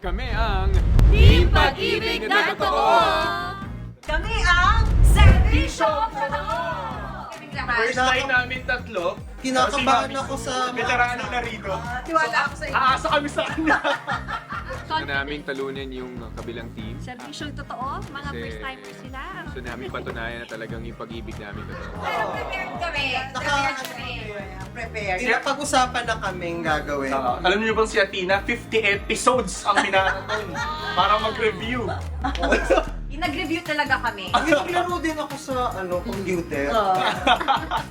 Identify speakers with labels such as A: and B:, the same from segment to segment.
A: Kami ang
B: Team Pag-ibig na Totoo!
C: Kami ang Servisyo Totoo!
D: First time namin tatlo.
E: Kinakabahan ako sa
D: veterano na rito.
C: Tiwala ako sa inyo.
D: Aasa kami sa kanya.
A: gusto naming talunin yung kabilang team.
B: Serbisyong totoo, mga
A: Kasi
B: first timers sila.
A: gusto namin patunayan na talagang yung pag-ibig namin totoo.
C: Prepared kami. Prepared kami. Prepared.
E: Pinapag-usapan na kaming gagawin.
D: Alam niyo bang si Athena, 50 episodes ang minaraton para mag-review.
C: Nag-review talaga kami.
E: Naglaro din ako sa computer.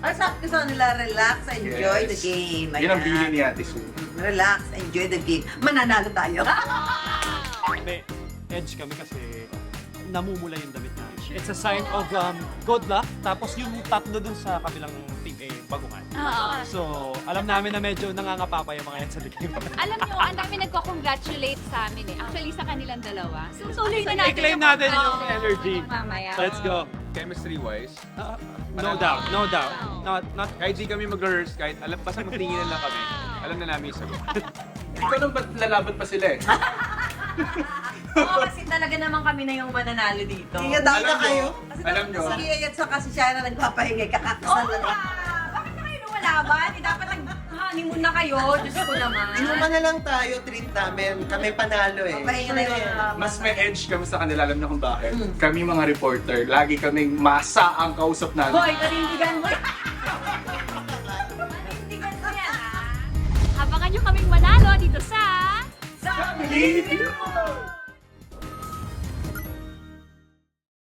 C: Ang sabi ko sa nila, relax, enjoy the game.
D: Yan ang bili ni Ate Sue.
C: Relax, enjoy the game. Mananalo tayo.
F: May edge kami kasi namumula yung damit namin. It's a sign of good luck. Tapos yung tatlo dun sa kabilang team baguhan. So, alam namin na medyo nangangapapa yung mga yan sa likim.
B: Alam nyo, ang dami nagko-congratulate sa amin eh. Actually, sa kanilang dalawa. So, tuloy na natin.
F: I-claim natin yung energy.
B: Mamaya.
F: So, let's go.
A: Chemistry-wise,
F: No doubt, no doubt. Not
A: kahit di kami mag-rehearse, kahit alam basta magtinginan lang kami, alam na namin yung sagot.
D: Ikaw lang ba't lalaban pa sila eh?
C: Oo, kasi talaga naman kami na yung mananalo dito.
E: Kaya dahil na kayo.
D: Alam nyo,
C: Si Yayat sa kasi siya na nagpapahingay, kakakasal na lang. Bakit na kayo lumalaban? Dapat nag-honeymoon na kayo. Diyos ko naman.
E: Inuman na lang tayo, treat namin. Kami panalo eh.
C: Pahinga na yung
D: mas may edge kami sa kanila. Alam na kung bakit. Kami mga reporter, lagi kaming masa ang kausap namin.
C: Hoy, nanindigan mo.
B: Panindigan mo yan, ha? Abangan nyo kaming manalo dito sa...
D: Family!